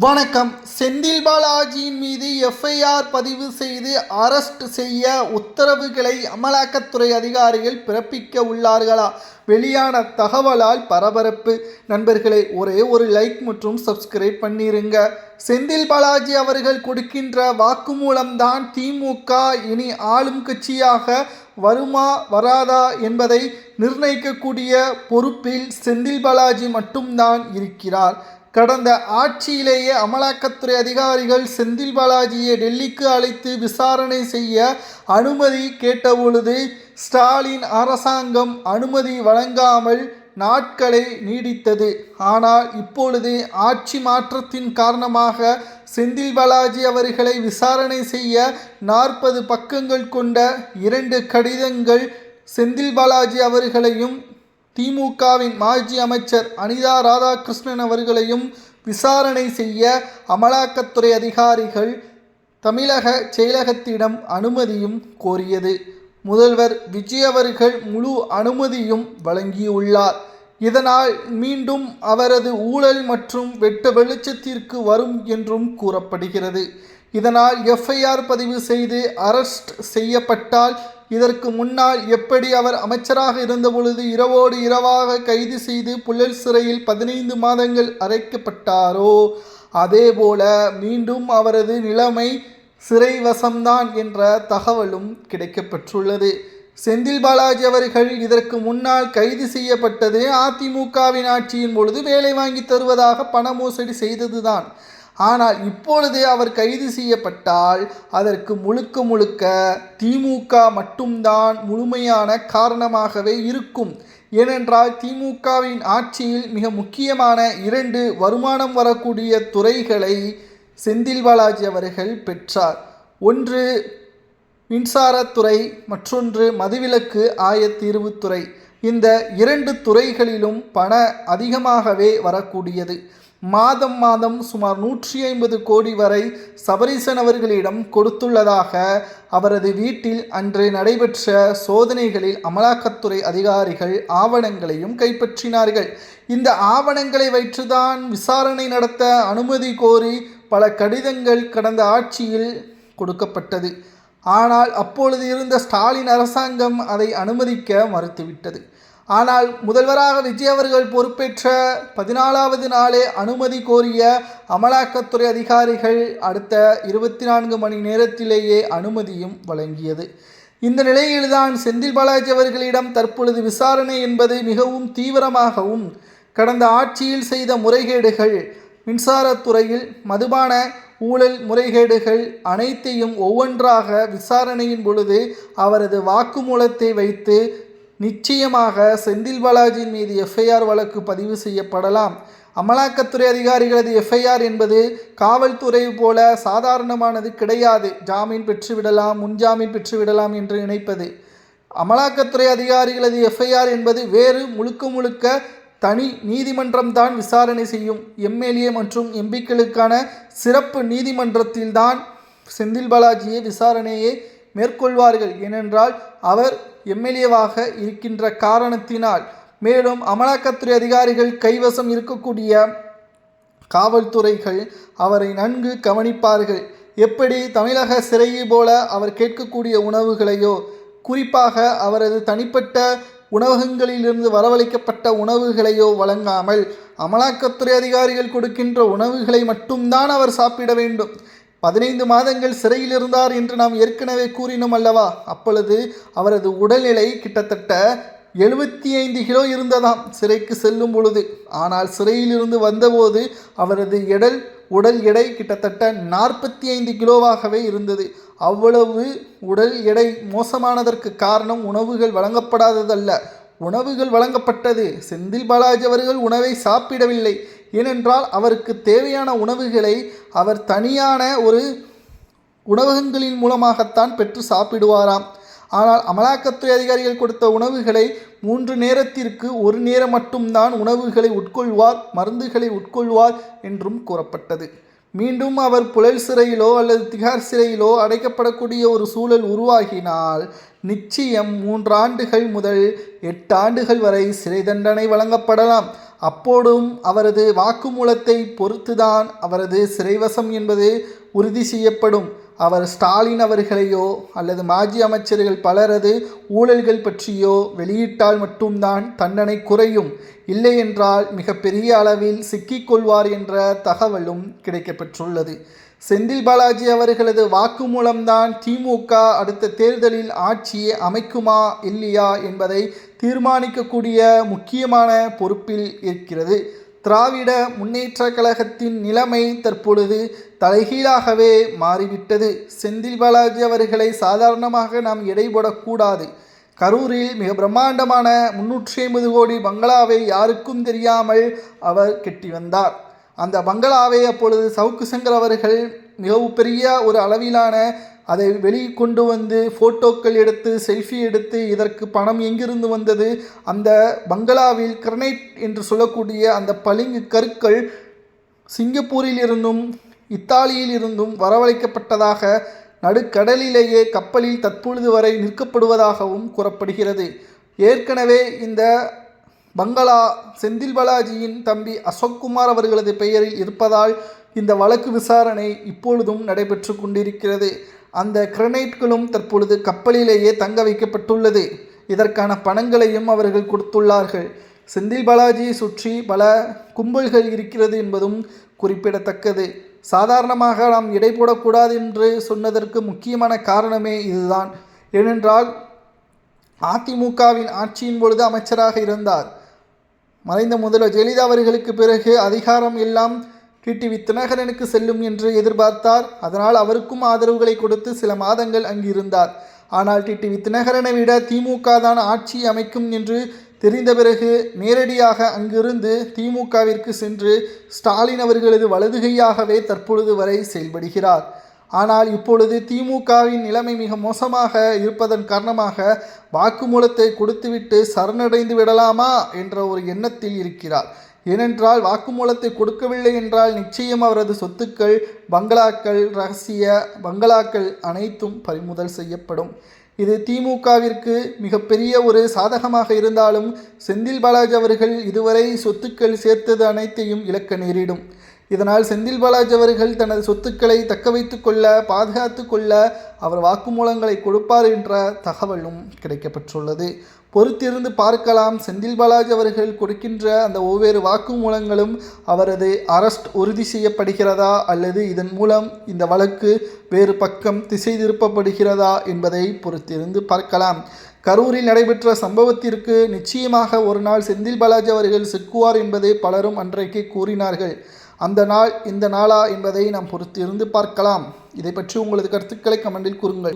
வணக்கம். செந்தில் பாலாஜியின் மீது எஃப்ஐஆர் பதிவு செய்து அரெஸ்ட் செய்ய உத்தரவுகளை அமலாக்கத்துறை அதிகாரிகள் பிறப்பிக்க உள்ளார்களா? வெளியான தகவலால் பரபரப்பு. நண்பர்களே, ஒரே ஒரு லைக் மற்றும் சப்ஸ்கிரைப் பண்ணிருங்க. செந்தில் பாலாஜி அவர்கள் கொடுக்கின்ற வாக்குமூலம்தான் திமுக இனி ஆளும் கட்சியாக வருமா வராதா என்பதை நிர்ணயிக்கக்கூடிய பொறுப்பில் செந்தில் பாலாஜி மட்டும்தான் இருக்கிறார். கடந்த ஆட்சியிலேயே அமலாக்கத்துறை அதிகாரிகள் செந்தில் பாலாஜியை டெல்லிக்கு அழைத்து விசாரணை செய்ய அனுமதி கேட்டபொழுது ஸ்டாலின் அரசாங்கம் அனுமதி வழங்காமல் நாட்களை நீடித்தது. ஆனால் இப்பொழுது ஆட்சி மாற்றத்தின் காரணமாக செந்தில் பாலாஜி அவர்களை விசாரணை செய்ய 40 பக்கங்கள் கொண்ட 2 கடிதங்கள் செந்தில் பாலாஜி அவர்களையும் திமுகவின் மாஜி அமைச்சர் அனிதா ராதாகிருஷ்ணன் அவர்களையும் விசாரணை செய்ய அமலாக்கத்துறை அதிகாரிகள் தமிழக செயலகத்திடம் அனுமதியும் கோரியது. முதல்வர் விஜய் அவர்கள் முழு அனுமதியும் வழங்கியுள்ளார். இதனால் மீண்டும் அவரது ஊழல் மற்றும் வெட்ட வெளிச்சத்திற்கு வரும் என்றும் கூறப்படுகிறது. இதனால் எஃப்ஐஆர் பதிவு செய்து அரெஸ்ட் செய்யப்பட்டால் இதற்கு முன்னால் எப்படி அவர் அமைச்சராக இருந்தபொழுது இரவோடு இரவாக கைது செய்து புழல் சிறையில் 15 மாதங்கள் அடைக்கப்பட்டாரோ அதேபோல மீண்டும் அவரது நிலைமை சிறைவசம்தான் என்ற தகவலும் கிடைக்கப்பெற்றுள்ளது. செந்தில் பாலாஜி அவர்கள் இதற்கு முன்னால் கைது செய்யப்பட்டது அதிமுகவின் ஆட்சியின் பொழுது வேலை வாங்கி தருவதாக பண மோசடி செய்ததுதான். ஆனால் இப்பொழுது அவர் கைது செய்யப்பட்டால் அதற்கு முழுக்க திமுக மட்டும்தான் முழுமையான காரணமாகவே இருக்கும். ஏனென்றால் திமுகவின் ஆட்சியில் மிக முக்கியமான 2 வருமானம் வரக்கூடிய துறைகளை செந்தில் பாலாஜி அவர்கள் பெற்றார். ஒன்று மின்சாரத்துறை, மற்றொன்று மதுவிலக்கு ஆயத்தீர்வுத்துறை. இந்த 2 துறைகளிலும் பண அதிகமாகவே வரக்கூடியது. மாதம் சுமார் 150 கோடி வரை சபரீசன் அவர்களிடம் கொடுத்துள்ளதாக அவரது வீட்டில் அன்று நடைபெற்ற சோதனைகளில் அமலாக்கத்துறை அதிகாரிகள் ஆவணங்களையும் கைப்பற்றினார்கள். இந்த ஆவணங்களை வைத்துதான் விசாரணை நடத்த அனுமதி கோரி பல கடிதங்கள் கடந்த ஆட்சியில் கொடுக்கப்பட்டது. ஆனால் அப்பொழுது இருந்த ஸ்டாலின் அரசாங்கம் அதை அனுமதிக்க மறுத்துவிட்டது. ஆனால் முதல்வராக விஜய் அவர்கள் பொறுப்பேற்ற 14வது நாளே அனுமதி கோரிய அமலாக்கத்துறை அதிகாரிகள் அடுத்த 24 மணி நேரத்திலேயே அனுமதியும் வழங்கியது. இந்த நிலையில்தான் செந்தில் பாலாஜி அவர்களிடம் தற்பொழுது விசாரணை என்பது மிகவும் தீவிரமாகவும் கடந்த ஆட்சியில் செய்த முறைகேடுகள், மின்சாரத்துறையில் மதுபான ஊழல் முறைகேடுகள் அனைத்தையும் ஒவ்வொன்றாக விசாரணையின் பொழுது அவரது வாக்குமூலத்தை வைத்து நிச்சயமாக செந்தில் பாலாஜியின் மீது எஃப்ஐஆர் வழக்கு பதிவு செய்யப்படலாம். அமலாக்கத்துறை அதிகாரிகளது எஃப்ஐஆர் என்பது காவல்துறை போல சாதாரணமானது கிடையாது. ஜாமீன் பெற்றுவிடலாம், முன்ஜாமீன் பெற்றுவிடலாம் என்று நினைப்பது. அமலாக்கத்துறை அதிகாரிகளது எஃப்ஐஆர் என்பது வேறு முழுக்க தனி நீதிமன்றம் தான் விசாரணை செய்யும். எம்எல்ஏ மற்றும் எம்பிக்களுக்கான சிறப்பு நீதிமன்றத்தில்தான் செந்தில் பாலாஜியை விசாரணையை மேற்கொள்வார்கள். ஏனென்றால் அவர் எம்எல்ஏவாக இருக்கின்ற காரணத்தினால். மேலும் அமலாக்கத்துறை அதிகாரிகள் கைவசம் இருக்கக்கூடிய காவல்துறைகள் அவரை நன்கு கவனிப்பார்கள். எப்படி தமிழக சிறையை போல அவர் கேட்கக்கூடிய உணவுகளையோ, குறிப்பாக அவரது தனிப்பட்ட உணவகங்களிலிருந்து வரவழைக்கப்பட்ட உணவுகளையோ வழங்காமல் அமலாக்கத்துறை அதிகாரிகள் கொடுக்கின்ற உணவுகளை மட்டும்தான் அவர் சாப்பிட வேண்டும். 15 மாதங்கள் சிறையில் இருந்தார் என்று நாம் ஏற்கனவே கூறினோம் அல்லவா? அப்பொழுது அவரது உடல்நிலை கிட்டத்தட்ட 75 கிலோ இருந்ததாம் சிறைக்கு செல்லும் பொழுது. ஆனால் சிறையிலிருந்து வந்தபோது அவரது உடல் எடை கிட்டத்தட்ட 45 கிலோவாகவே இருந்தது. அவ்வளவு உடல் எடை மோசமானதற்கு காரணம் உணவுகள் வழங்கப்படாததல்ல, உணவுகள் வழங்கப்பட்டது. செந்தில் பாலாஜி அவர்கள் உணவை சாப்பிடவில்லை. ஏனென்றால் அவருக்கு தேவையான உணவுகளை அவர் தனியான ஒரு உணவகங்களின் மூலமாகத்தான் பெற்று சாப்பிடுவாராம். ஆனால் அமலாக்கத்துறை அதிகாரிகள் கொடுத்த உணவுகளை 3 நேரத்திற்கு 1 நேரம் மட்டும்தான் உணவுகளை உட்கொள்வார், மருந்துகளை உட்கொள்வார் என்றும் கூறப்பட்டது. மீண்டும் அவர் புழல் சிறையிலோ அல்லது திகார் சிறையிலோ அடைக்கப்படக்கூடிய ஒரு சூழல் உருவாகினால் நிச்சயம் 3 ஆண்டுகள் முதல் 8 ஆண்டுகள் வரை சிறை தண்டனை வழங்கப்படலாம். அப்போதும் அவரது வாக்குமூலத்தை பொறுத்துதான் அவரது சிறைவசம் என்பது உறுதி செய்யப்படும். அவர் ஸ்டாலின் அவர்களையோ அல்லது மாஜி அமைச்சர்கள் பலரது ஊழல்கள் பற்றியோ வெளியிட்டால் மட்டும்தான் தண்டனை குறையும், இல்லையென்றால் மிக பெரிய அளவில் சிக்கிக்கொள்வார் என்ற தகவலும் கிடைக்கப்பெற்றுள்ளது. செந்தில் பாலாஜி அவர்களது வாக்குமூலம்தான் திமுக அடுத்த தேர்தலில் ஆட்சியை அமைக்குமா இல்லையா என்பதை தீர்மானிக்கக்கூடிய முக்கியமான பொறுப்பில் இருக்கிறது. திராவிட முன்னேற்ற கழகத்தின் நிலைமை தற்பொழுது தலைகீழாகவே மாறிவிட்டது. செந்தில் பாலாஜி அவர்களை சாதாரணமாக நாம் எடை போடக்கூடாது. கரூரில் மிக பிரம்மாண்டமான 350 கோடி பங்களாவை யாருக்கும் தெரியாமல் அவர் கட்டி வந்தார். அந்த பங்களாவை அப்பொழுது சவுக்கு சங்கர் அவர்கள் மிகவும் பெரிய ஒரு அளவிலான அதை வெளிக்கொண்டு வந்து ஃபோட்டோக்கள் எடுத்து செல்ஃபி எடுத்து இதற்கு பணம் எங்கிருந்து வந்தது, அந்த பங்களாவில் கிரனைட் என்று சொல்லக்கூடிய அந்த பளிங்கு கற்கள் சிங்கப்பூரில் இருந்தும் இத்தாலியில் இருந்தும் வரவழைக்கப்பட்டதாக நடுக்கடலிலேயே கப்பலில் தற்பொழுது வரை நிற்கப்படுவதாகவும் கூறப்படுகிறது. ஏற்கனவே இந்த பங்களா செந்தில் பாலாஜியின் தம்பி அசோக்குமார் அவர்களது பெயரில் இருப்பதால் இந்த வழக்கு விசாரணை இப்பொழுதும் நடைபெற்று கொண்டிருக்கிறது. அந்த கிரனைட்களும் தற்பொழுது கப்பலிலேயே தங்க வைக்கப்பட்டுள்ளது. இதற்கான பணங்களையும் அவர்கள் கொடுத்துள்ளார்கள். செந்தில் பாலாஜியை சுற்றி பல கும்பல்கள் இருக்கிறது என்பதும் குறிப்பிடத்தக்கது. சாதாரணமாக நாம் எடை போடக்கூடாது என்று சொன்னதற்கு முக்கியமான காரணமே இதுதான். ஏனென்றால் அதிமுகவின் ஆட்சியின் பொழுது அமைச்சராக இருந்தார். மறைந்த முதல்வர் ஜெயலலிதா அவர்களுக்கு பிறகு அதிகாரம் எல்லாம் டிடிவி தினகரனுக்கு செல்லும் என்று எதிர்பார்த்தார். அதனால் அவருக்கும் ஆதரவுகளை கொடுத்து சில மாதங்கள் அங்கிருந்தார். ஆனால் டிடிவி தினகரனை விட திமுக தான் ஆட்சி அமைக்கும் என்று தெரிந்த பிறகு நேரடியாக அங்கிருந்து திமுகவிற்கு சென்று ஸ்டாலின் அவர்களது வலதுகையாகவே தற்பொழுது வரை செயல்படுகிறார். ஆனால் இப்பொழுது திமுகவின் நிலைமை மிக மோசமாக இருப்பதன் காரணமாக வாக்குமூலத்தை கொடுத்துவிட்டு சரணடைந்து விடலாமா என்ற ஒரு எண்ணத்தில் இருக்கிறார். ஏனென்றால் வாக்குமூலத்தை கொடுக்கவில்லை என்றால் நிச்சயம் அவரது சொத்துக்கள், பங்களாக்கள், இரகசிய பங்களாக்கள் அனைத்தும் பறிமுதல் செய்யப்படும். இது திமுகவிற்கு மிகப்பெரிய ஒரு சாதகமாக இருந்தாலும் செந்தில் பாலாஜி அவர்கள் இதுவரை சொத்துக்கள் சேர்த்தது அனைத்தையும் இழக்க நேரிடும். இதனால் செந்தில் பாலாஜி அவர்கள் தனது சொத்துக்களை தக்க வைத்து கொள்ள, பாதுகாத்து கொள்ள அவர் வாக்குமூலங்களை கொடுப்பார் என்ற தகவலும் கிடைக்கப்பெற்றுள்ளது. பொறுத்திருந்து பார்க்கலாம். செந்தில் பாலாஜி அவர்கள் கொடுக்கின்ற அந்த ஒவ்வொரு வாக்குமூலங்களும் அவரது அரெஸ்ட் உறுதி செய்யப்படுகிறதா அல்லது இதன் மூலம் இந்த வழக்கு வேறு பக்கம் திசை திருப்பப்படுகிறதா என்பதை பொறுத்திருந்து பார்க்கலாம். கரூரில் நடைபெற்ற சம்பவத்திற்கு நிச்சயமாக ஒரு நாள் செந்தில் பாலாஜி அவர்கள் சிக்குவார் என்பதை பலரும் அன்றைக்கு கூறினார்கள். அந்த நாள் இந்த நாளா என்பதை நாம் பொறுத்திருந்து பார்க்கலாம். இதை பற்றி உங்களது கருத்துக்களை கமெண்டில் கூறுங்கள்.